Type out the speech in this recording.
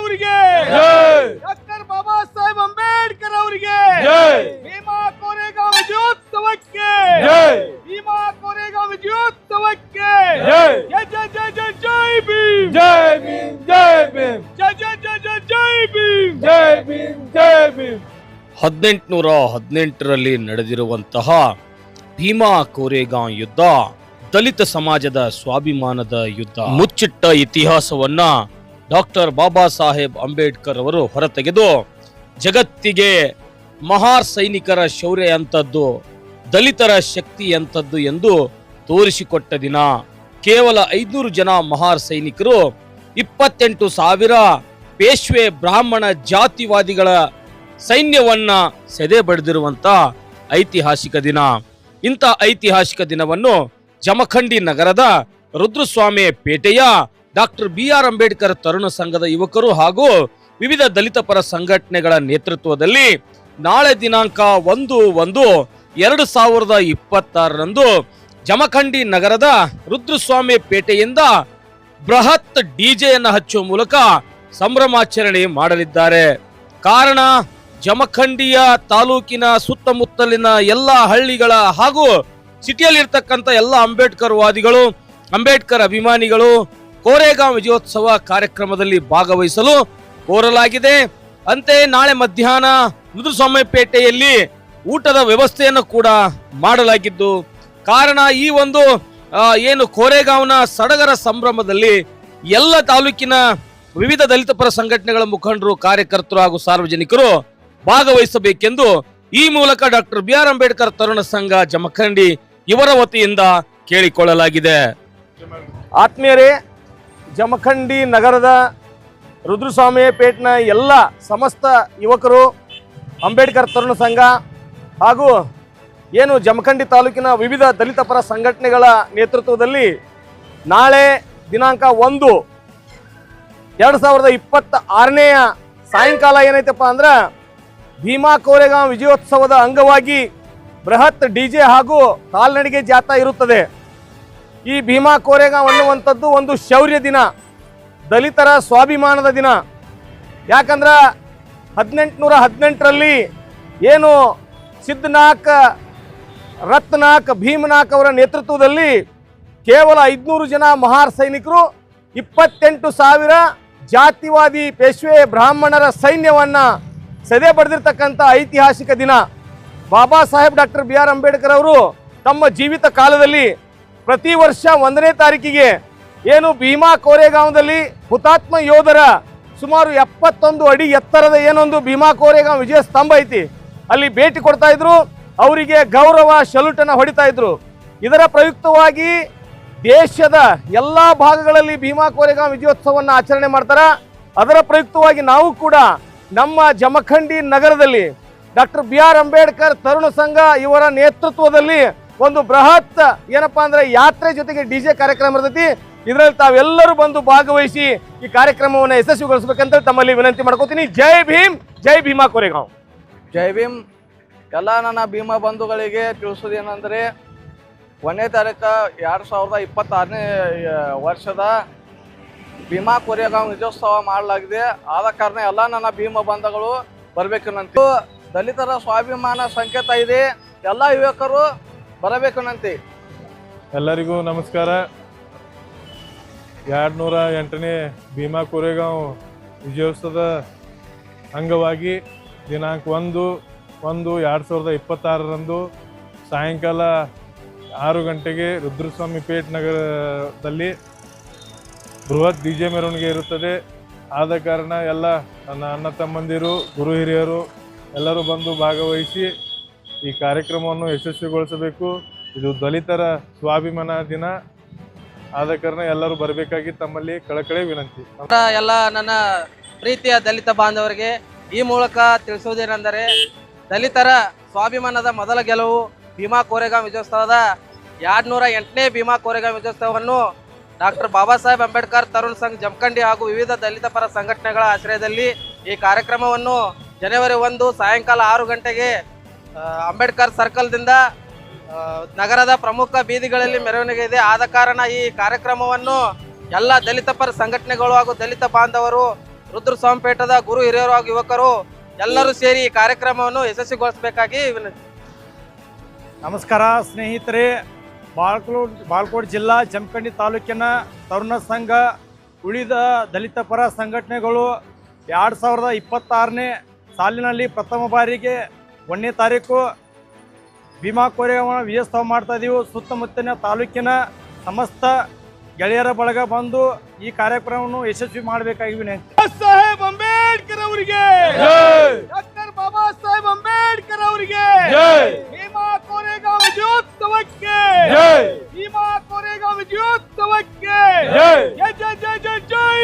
ಅವರಿಗೆ, ಡಾಕ್ಟರ್ ಬಾಬಾ ಸಾಹೇಬ್ ಅಂಬೇಡ್ಕರ್ ಅವರಿಗೆ, ಭೀಮಾ ಕೋರೆಗಾಂವ್ ವಿಜಯೋತ್ಸವಕ್ಕೆ, ಭೀಮಾ ಕೋರೆಗಾಂವ್ ವಿಜಯೋತ್ಸವಕ್ಕೆ ಜೈ ಜೈ ಜೈ ಜೈ ಜೈ ಭೀಮ್, ಜೈ ಭೀಮ್, ಜೈ ಭೀಮ್, ಜೈ ಜೈ ಜೈ ಜೈ ಜೈ ಭೀಮ್, ಜೈ ಭೀಮ್, ಜೈ ಭೀಮ್. 1818ರಲ್ಲಿ ನಡೆದಿರುವಂತಹ ಭೀಮಾ ಕೋರೆಗಾಂವ್ ಯುದ್ಧ ದಲಿತ ಸಮಾಜದ ಸ್ವಾಭಿಮಾನದ ಯುದ್ಧ. ಮುಚ್ಚಿಟ್ಟ ಇತಿಹಾಸವನ್ನ ಡಾಕ್ಟರ್ ಬಾಬಾ ಸಾಹೇಬ್ ಅಂಬೇಡ್ಕರ್ ಅವರು ಹೊರತೆಗೆದು ಜಗತ್ತಿಗೆ ಮಹಾರ್ ಸೈನಿಕರ ಶೌರ್ಯ ಎಂಥದ್ದು, ದಲಿತರ ಶಕ್ತಿ ಎಂಥದ್ದು ಎಂದು ತೋರಿಸಿಕೊಟ್ಟ ದಿನ. ಕೇವಲ 500 ಜನ ಮಹಾರ್ ಸೈನಿಕರು 28,000 ಪೇಶ್ವೆ ಬ್ರಾಹ್ಮಣ ಜಾತಿವಾದಿಗಳ ಸೈನ್ಯವನ್ನ ಸೆದೆ ಬಡಿದಿರುವಂತ ಐತಿಹಾಸಿಕ ದಿನ. ಇಂಥ ಐತಿಹಾಸಿಕ ದಿನವನ್ನು ಜಮಖಂಡಿ ನಗರದ ರುದ್ರಸ್ವಾಮಿ ಪೇಟೆಯ ಡಾಕ್ಟರ್ BR ಅಂಬೇಡ್ಕರ್ ತರುಣ ಸಂಘದ ಯುವಕರು ಹಾಗೂ ವಿವಿಧ ದಲಿತ ಪರ ಸಂಘಟನೆಗಳ ನೇತೃತ್ವದಲ್ಲಿ ನಾಳೆ ದಿನಾಂಕ 1/1/2026 ಜಮಖಂಡಿ ನಗರದ ರುದ್ರಸ್ವಾಮಿ ಪೇಟೆಯಿಂದ ಬೃಹತ್ ಡಿಜೆಯನ್ನು ಹಚ್ಚುವ ಮೂಲಕ ಸಂಭ್ರಮಾಚರಣೆ ಮಾಡಲಿದ್ದಾರೆ. ಕಾರಣ ಜಮಖಂಡಿಯ ತಾಲೂಕಿನ ಸುತ್ತಮುತ್ತಲಿನ ಎಲ್ಲ ಹಳ್ಳಿಗಳ ಹಾಗೂ ಸಿಟಿಯಲ್ಲಿರ್ತಕ್ಕಂಥ ಎಲ್ಲ ಅಂಬೇಡ್ಕರ್ ವಾದಿಗಳು, ಅಂಬೇಡ್ಕರ್ ಅಭಿಮಾನಿಗಳು ಕೋರೆಗಾಂವ್ ವಿಜಯೋತ್ಸವ ಕಾರ್ಯಕ್ರಮದಲ್ಲಿ ಭಾಗವಹಿಸಲು ಕೋರಲಾಗಿದೆ. ಅಂತೆಯೇ ನಾಳೆ ಮಧ್ಯಾಹ್ನ ರುದ್ರಸ್ವಾಮಿ ಪೇಟೆಯಲ್ಲಿ ಊಟದ ವ್ಯವಸ್ಥೆಯನ್ನು ಕೂಡ ಮಾಡಲಾಗಿದ್ದು, ಕಾರಣ ಈ ಒಂದು ಏನು ಕೋರೆಗಾಂವ್ನ ಸಡಗರ ಸಂಭ್ರಮದಲ್ಲಿ ಎಲ್ಲ ತಾಲೂಕಿನ ವಿವಿಧ ದಲಿತ ಪರ ಸಂಘಟನೆಗಳ ಮುಖಂಡರು, ಕಾರ್ಯಕರ್ತರು ಹಾಗೂ ಸಾರ್ವಜನಿಕರು ಭಾಗವಹಿಸಬೇಕೆಂದು ಈ ಮೂಲಕ ಡಾಕ್ಟರ್ BR ಅಂಬೇಡ್ಕರ್ ತರುಣ ಸಂಘ ಜಮಖಂಡಿ ಇವರ ವತಿಯಿಂದ ಕೇಳಿಕೊಳ್ಳಲಾಗಿದೆ. ಆತ್ಮೀಯರೇ, ಜಮಖಂಡಿ ನಗರದ ರುದ್ರಸ್ವಾಮಿ ಪೇಟ್ನ ಎಲ್ಲ ಸಮಸ್ತ ಯುವಕರು, ಅಂಬೇಡ್ಕರ್ ತರುಣ ಸಂಘ ಹಾಗೂ ಏನು ಜಮಖಂಡಿ ತಾಲೂಕಿನ ವಿವಿಧ ದಲಿತ ಪರ ಸಂಘಟನೆಗಳ ನೇತೃತ್ವದಲ್ಲಿ ನಾಳೆ ದಿನಾಂಕ 1/2026 ಸಾಯಂಕಾಲ ಏನೈತಪ್ಪ ಅಂದ್ರೆ ಭೀಮಾ ಕೋರೆಗಾಂವ್ ವಿಜಯೋತ್ಸವದ ಅಂಗವಾಗಿ ಬೃಹತ್ ಡಿಜೆ ಹಾಗೂ ಕಾಲ್ನಡಿಗೆ ಜಾಥಾ ಇರುತ್ತದೆ. ಈ ಭೀಮಾ ಕೋರೆಗಾಂವ್ ಅನ್ನುವಂಥದ್ದು ಒಂದು ಶೌರ್ಯ ದಿನ, ದಲಿತರ ಸ್ವಾಭಿಮಾನದ ದಿನ. ಯಾಕಂದ್ರೆ 1818ರಲ್ಲಿ ಏನು ಸಿದ್ಧನಾಕ್, ರತ್ನಾಕ್, ಭೀಮನಾಕ್ ಅವರ ನೇತೃತ್ವದಲ್ಲಿ ಕೇವಲ 500 ಜನ ಮಹಾರ್ ಸೈನಿಕರು 28,000 ಜಾತಿವಾದಿ ಪೇಶ್ವೆ ಬ್ರಾಹ್ಮಣರ ಸೈನ್ಯವನ್ನ ಸೆದೆ ಬಡಿದಿರ್ತಕ್ಕಂಥ ಐತಿಹಾಸಿಕ ದಿನ. ಬಾಬಾ ಸಾಹೇಬ್ ಡಾಕ್ಟರ್ BR ಅಂಬೇಡ್ಕರ್ ಅವರು ತಮ್ಮ ಜೀವಿತ ಕಾಲದಲ್ಲಿ ಪ್ರತಿ ವರ್ಷ 1ನೇ ತಾರೀಕಿಗೆ ಏನು ಭೀಮಾ ಕೋರೆಗಾಂವ್ದಲ್ಲಿ ಹುತಾತ್ಮ ಯೋಧರ ಸುಮಾರು 71 ಅಡಿ ಎತ್ತರದ ಏನೊಂದು ಭೀಮಾ ಕೋರೆಗಾಂವ್ ವಿಜಯ ಸ್ತಂಭ ಐತಿ, ಅಲ್ಲಿ ಭೇಟಿ ಕೊಡ್ತಾ ಇದ್ರು, ಅವರಿಗೆ ಗೌರವ ಶಲ್ಯೂಟನ್ನು ಹೊಡಿತಾ ಇದ್ರು. ಇದರ ಪ್ರಯುಕ್ತವಾಗಿ ದೇಶದ ಎಲ್ಲ ಭಾಗಗಳಲ್ಲಿ ಭೀಮಾ ಕೋರೆಗಾಂವ್ ವಿಜಯೋತ್ಸವವನ್ನು ಆಚರಣೆ ಮಾಡ್ತಾರ. ಅದರ ಪ್ರಯುಕ್ತವಾಗಿ ನಾವು ಕೂಡ ನಮ್ಮ ಜಮಖಂಡಿ ನಗರದಲ್ಲಿ ಡಾಕ್ಟರ್ BR ಅಂಬೇಡ್ಕರ್ ತರುಣ ಸಂಘ ಇವರ ನೇತೃತ್ವದಲ್ಲಿ ಒಂದು ಬೃಹತ್ ಏನಪ್ಪಾ ಅಂದ್ರೆ ಯಾತ್ರೆ ಜೊತೆಗೆ ಡಿಜೆ ಕಾರ್ಯಕ್ರಮ ಇರ್ತೈತಿ. ಇದರಲ್ಲಿ ತಾವೆಲ್ಲರೂ ಬಂದು ಭಾಗವಹಿಸಿ ಈ ಕಾರ್ಯಕ್ರಮವನ್ನು ಯಶಸ್ವಿಗೊಳಿಸಬೇಕಂತ ತಮ್ಮಲ್ಲಿ ವಿನಂತಿ ಮಾಡ್ಕೋತೀನಿ. ಜೈ ಭೀಮ್, ಜೈ ಭೀಮಾ ಕೋರೆಗಾಂವ್. ಜೈ ಭೀಮ್. ಎಲ್ಲ ನನ್ನ ಭೀಮಾ ಬಂಧುಗಳಿಗೆ ತಿಳಿಸೋದೇನೆಂದರೆ 1ನೇ ತಾರೀಕು 2026ನೇ ವರ್ಷದ ಭೀಮಾ ಕೋರೆಗಾಂವ್ ವಿಜಯೋತ್ಸವ ಮಾಡಲಾಗಿದೆ. ಆದ ಕಾರಣ ಎಲ್ಲ ನನ್ನ ಭೀಮಾ ಬಂಧುಗಳು ಬರಬೇಕನ್ನಂತೆ. ದಲಿತರ ಸ್ವಾಭಿಮಾನ ಸಂಕೇತ ಇದೆ, ಎಲ್ಲ ಯುವಕರು ಬರಬೇಕನ್ನಂತೆ. ಎಲ್ಲರಿಗೂ ನಮಸ್ಕಾರ. 208ನೇ ಭೀಮಾ ಕೋರೆಗಾಂವ್ ವಿಜಯೋತ್ಸವದ ಅಂಗವಾಗಿ ದಿನಾಂಕ 1/1/2026 ಸಾಯಂಕಾಲ 6 ಗಂಟೆಗೆ ರುದ್ರಸ್ವಾಮಿ ಪೇಟ್ ನಗರದಲ್ಲಿ ಬೃಹತ್ ಡಿಜೆ ಮೆರವಣಿಗೆ ಇರುತ್ತದೆ. ಆದ ಕಾರಣ ಎಲ್ಲ ನನ್ನ ಅಣ್ಣ ತಮ್ಮಂದಿರು, ಗುರು ಹಿರಿಯರು ಎಲ್ಲರೂ ಬಂದು ಭಾಗವಹಿಸಿ ಈ ಕಾರ್ಯಕ್ರಮವನ್ನು ಯಶಸ್ವಿಗೊಳಿಸಬೇಕು. ಇದು ದಲಿತರ ಸ್ವಾಭಿಮಾನ ದಿನ. ಆದ ಕಾರಣ ಎಲ್ಲರೂ ಬರಬೇಕಾಗಿ ತಮ್ಮಲ್ಲಿ ಕಳಕಳಿ ವಿನಂತಿ. ಎಲ್ಲ ನನ್ನ ಪ್ರೀತಿಯ ದಲಿತ ಬಾಂಧವರಿಗೆ ಈ ಮೂಲಕ ತಿಳಿಸುವುದೇನೆಂದರೆ, ದಲಿತರ ಸ್ವಾಭಿಮಾನದ ಮೊದಲ ಗೆಲುವು ಭೀಮಾ ಕೋರೆಗಾಂವ್ ವಿಜಯೋತ್ಸವದ 208ನೇ ಭೀಮಾ ಕೋರೆಗಾಂವ್ ವಿಜಯೋತ್ಸವವನ್ನು ಡಾಕ್ಟರ್ ಬಾಬಾ ಸಾಹೇಬ್ ಅಂಬೇಡ್ಕರ್ ತರುಣ ಸಂಘ ಜಮಖಂಡಿ ಹಾಗೂ ವಿವಿಧ ದಲಿತ ಪರ ಸಂಘಟನೆಗಳ ಆಶ್ರಯದಲ್ಲಿ ಈ ಕಾರ್ಯಕ್ರಮವನ್ನು ಜನವರಿ 1 ಸಾಯಂಕಾಲ 6 ಗಂಟೆಗೆ ಅಂಬೇಡ್ಕರ್ ಸರ್ಕಲ್ದಿಂದ ನಗರದ ಪ್ರಮುಖ ಬೀದಿಗಳಲ್ಲಿ ಮೆರವಣಿಗೆ ಇದೆ. ಆದ ಕಾರಣ ಈ ಕಾರ್ಯಕ್ರಮವನ್ನು ಎಲ್ಲ ದಲಿತ ಪರ ಸಂಘಟನೆಗಳು ಹಾಗೂ ದಲಿತ ಬಾಂಧವರು ರುದ್ರಸ್ವಾಮಿಪೇಟದ ಗುರು ಹಿರಿಯರು ಹಾಗೂ ಯುವಕರು ಎಲ್ಲರೂ ಸೇರಿ ಈ ಕಾರ್ಯಕ್ರಮವನ್ನು ಯಶಸ್ವಿಗೊಳಿಸಬೇಕಾಗಿ ವಿನಂತಿ. ನಮಸ್ಕಾರ ಸ್ನೇಹಿತರೆ. ಬಾಗಲಕೋಟೆ ಜಿಲ್ಲಾ ಜಮಖಂಡಿ ತಾಲೂಕಿನ ತರುಣ ಸಂಘ ಉಳಿದ ದಲಿತ ಪರ ಸಂಘಟನೆಗಳು 2026ನೇ ಸಾಲಿನಲ್ಲಿ ಪ್ರಥಮ ಬಾರಿಗೆ 1ನೇ ತಾರೀಕು ಭೀಮಾ ಕೋರೆಗಾಂವ್ ವಿಜಯೋತ್ಸವ ಮಾಡ್ತಾ ಇದೀವಿ. ಸುತ್ತಮುತ್ತಲಿನ ತಾಲೂಕಿನ ಸಮಸ್ತ ಗೆಳೆಯರ ಬಳಗ ಬಂದು ಈ ಕಾರ್ಯಕ್ರಮವನ್ನು ಯಶಸ್ವಿ ಮಾಡಬೇಕಾಗಿ ವಿನಂತಿ. ಸಾಹೇಬ್ ಅಂಬೇಡ್ಕರ್ ಅವರಿಗೆ, ಡಾಕ್ಟರ್ ಬಾಬಾ ಸಾಹೇಬ್ ಅಂಬೇಡ್ಕರ್ ಅವರಿಗೆ, ಭೀಮಾ ಕೋರೆಗಾಂವ್ ವಿಜಯೋತ್ಸವಕ್ಕೆ, ಭೀಮಾ ಕೋರೆಗಾಂವ್ ವಿಜಯೋತ್ಸವಕ್ಕೆ ಜೈ ಜೈ ಜೈ ಜೈ ಜೈ